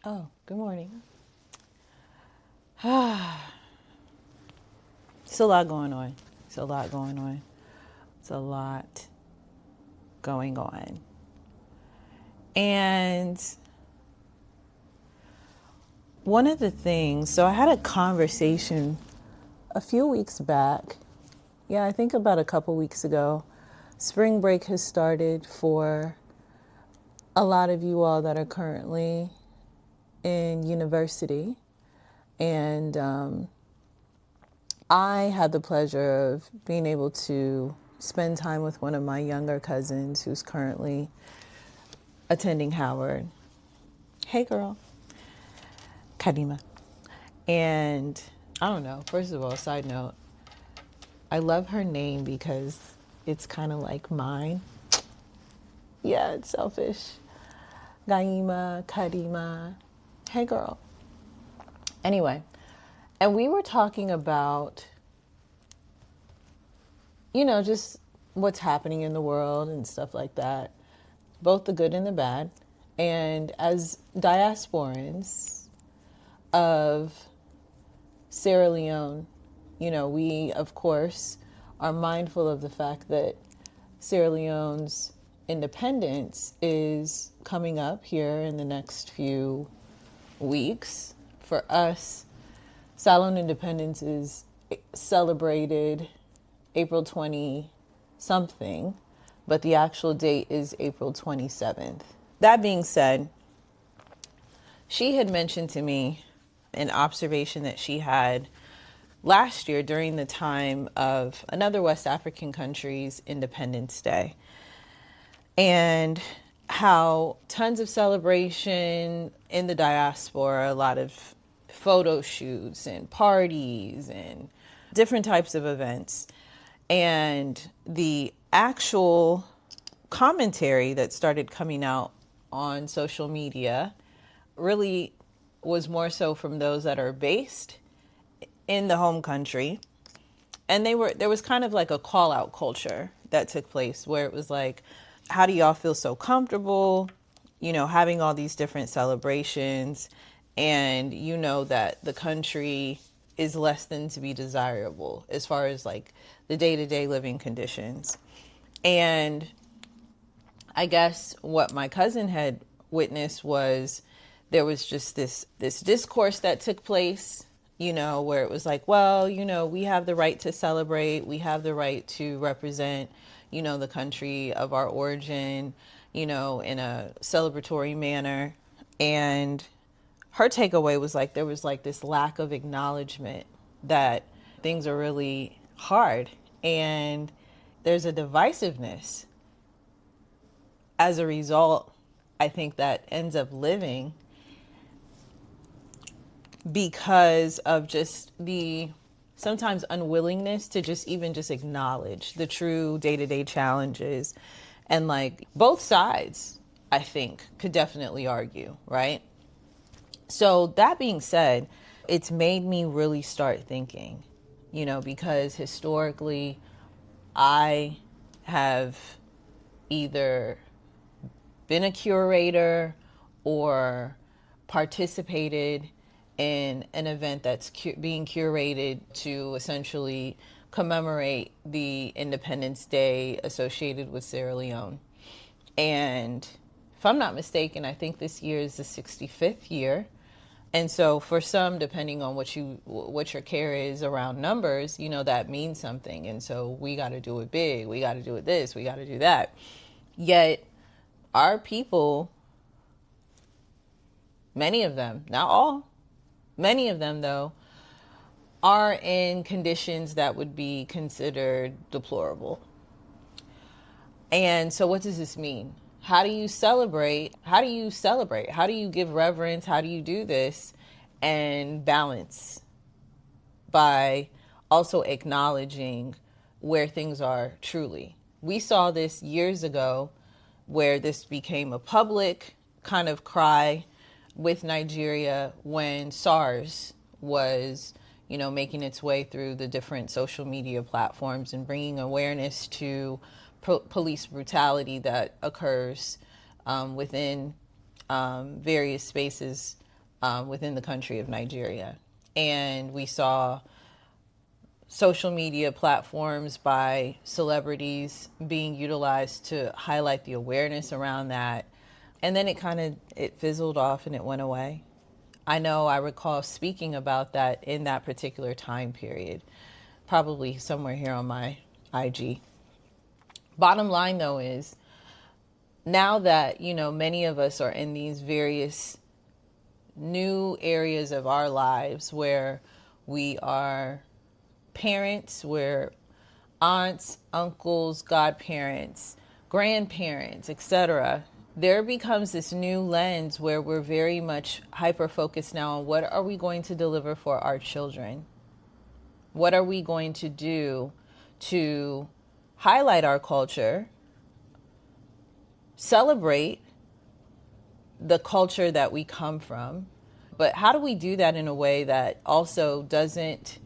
Oh, good morning. It's a lot going on. It's a lot going on. It's a lot going on. And one of the things, so I had a conversation a few weeks back. Yeah, I think about a couple weeks ago. Spring break has started for a lot of you all that are currently in university. And I had the pleasure of being able to spend time with one of my younger cousins who's currently attending Howard. Hey, girl, Kadima. And I don't know, first of all, side note, I love her name because it's kind of like mine. Yeah, it's selfish. Gayima, Kadima. Hey, girl. Anyway, and we were talking about, just what's happening in the world and stuff like that, both the good and the bad. And as diasporans of Sierra Leone, we, of course, are mindful of the fact that Sierra Leone's independence is coming up here in the next few weeks. For us, Salon Independence is celebrated April 20 something, but the actual date is April 27th. That being said, she had mentioned to me an observation that she had last year during the time of another West African country's Independence Day, and how tons of celebration in the diaspora, a lot of photo shoots and parties and different types of events. And the actual commentary that started coming out on social media really was more so from those that are based in the home country. And there was kind of like a call out culture that took place where it was like, how do y'all feel so comfortable, having all these different celebrations, and that the country is less than to be desirable as far as like the day-to-day living conditions. And I guess what my cousin had witnessed was there was just this discourse that took place, where it was like, well, we have the right to celebrate, we have the right to represent, the country of our origin, in a celebratory manner. And her takeaway was like there was like this lack of acknowledgement that things are really hard and there's a divisiveness as a result, I think, that ends up living because of just the sometimes unwillingness to just acknowledge the true day-to-day challenges. And like both sides, I think, could definitely argue, right? So that being said, it's made me really start thinking, because historically I have either been a curator or participated in an event that's being curated to essentially commemorate the Independence Day associated with Sierra Leone. And if I'm not mistaken, I think this year is the 65th year. And so for some, depending on what your care is around numbers, that means something. And so we got to do it big. We got to do it this. We got to do that. Yet our people, many of them, not all, many of them though, are in conditions that would be considered deplorable. And so what does this mean? How do you celebrate? How do you celebrate? How do you give reverence? How do you do this and balance by also acknowledging where things are truly? We saw this years ago where this became a public kind of cry with Nigeria when SARS was, making its way through the different social media platforms and bringing awareness to police brutality that occurs within various spaces within the country of Nigeria. And we saw social media platforms by celebrities being utilized to highlight the awareness around that. And then it fizzled off and it went away. I know I recall speaking about that in that particular time period, probably somewhere here on my IG. Bottom line though is, now that, many of us are in these various new areas of our lives where we are parents, we're aunts, uncles, godparents, grandparents, etc., there becomes this new lens where we're very much hyper focused now on what are we going to deliver for our children? What are we going to do to highlight our culture, celebrate the culture that we come from, but how do we do that in a way that also doesn't,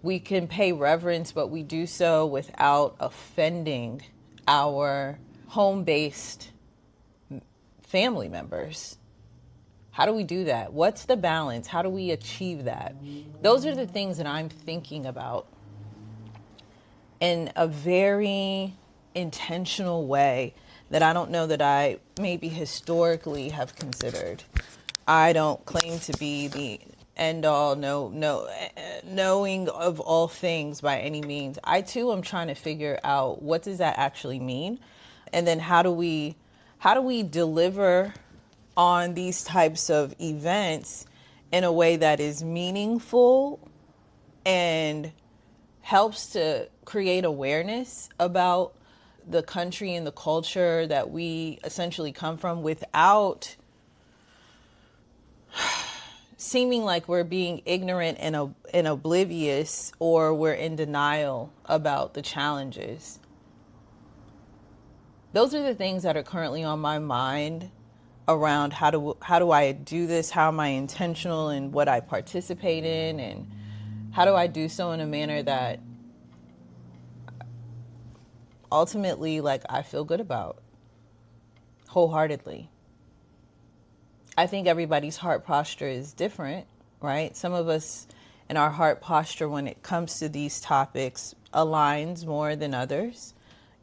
we can pay reverence, but we do so without offending our home-based family members? How do we do that? What's the balance? How do we achieve that? Those are the things that I'm thinking about in a very intentional way that I don't know that I maybe historically have considered. I don't claim to be the end all, knowing of all things by any means. I too am trying to figure out what does that actually mean, and then how do we deliver on these types of events in a way that is meaningful and helps to create awareness about the country and the culture that we essentially come from, without seeming like we're being ignorant and oblivious, or we're in denial about the challenges. Those are the things that are currently on my mind around how do I do this? How am I intentional in what I participate in? And how do I do so in a manner that ultimately, I feel good about wholeheartedly? I think everybody's heart posture is different, right? Some of us and our heart posture when it comes to these topics aligns more than others.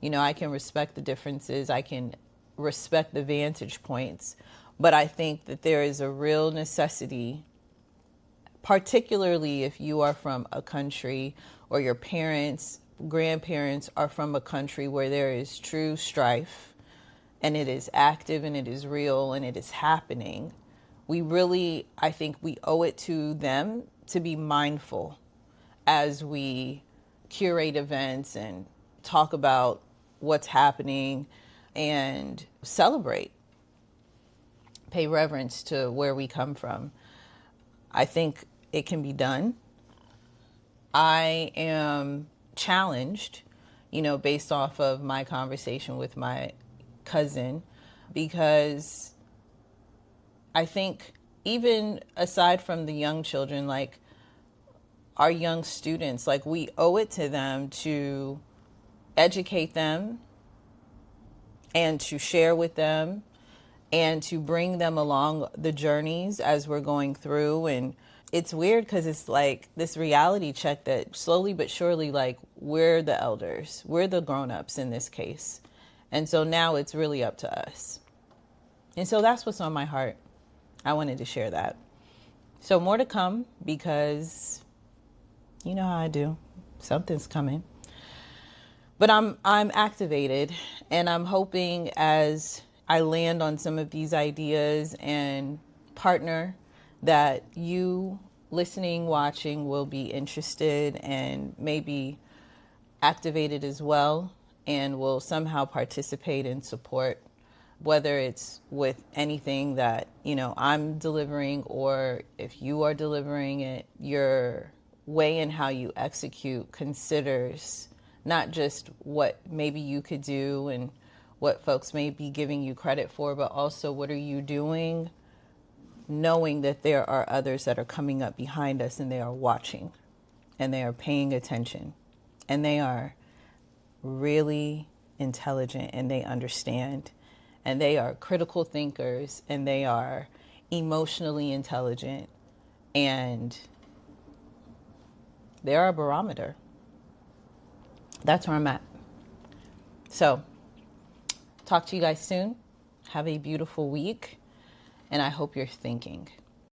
I can respect the differences. I can respect the vantage points. But I think that there is a real necessity, particularly if you are from a country or your parents, grandparents are from a country where there is true strife and it is active and it is real and it is happening. I think we owe it to them to be mindful as we curate events and talk about what's happening and celebrate, pay reverence to where we come from. I think it can be done. I am challenged, based off of my conversation with my cousin, because I think even aside from the young children, our young students, we owe it to them to educate them and to share with them and to bring them along the journeys as we're going through. And it's weird because it's this reality check that slowly but surely, we're the elders, we're the grown-ups in this case. And so now it's really up to us. And so that's what's on my heart. I wanted to share that. So more to come, because you know how I do. Something's coming. But I'm activated, and I'm hoping as I land on some of these ideas and partner that you listening, watching will be interested and maybe activated as well, and will somehow participate and support, whether it's with anything that, I'm delivering, or if you are delivering it, your way in how you execute considers not just what maybe you could do and what folks may be giving you credit for, but also what are you doing, knowing that there are others that are coming up behind us and they are watching and they are paying attention and they are really intelligent and they understand and they are critical thinkers and they are emotionally intelligent, and they're a barometer. That's where I'm at. So, talk to you guys soon. Have a beautiful week, and I hope you're thinking.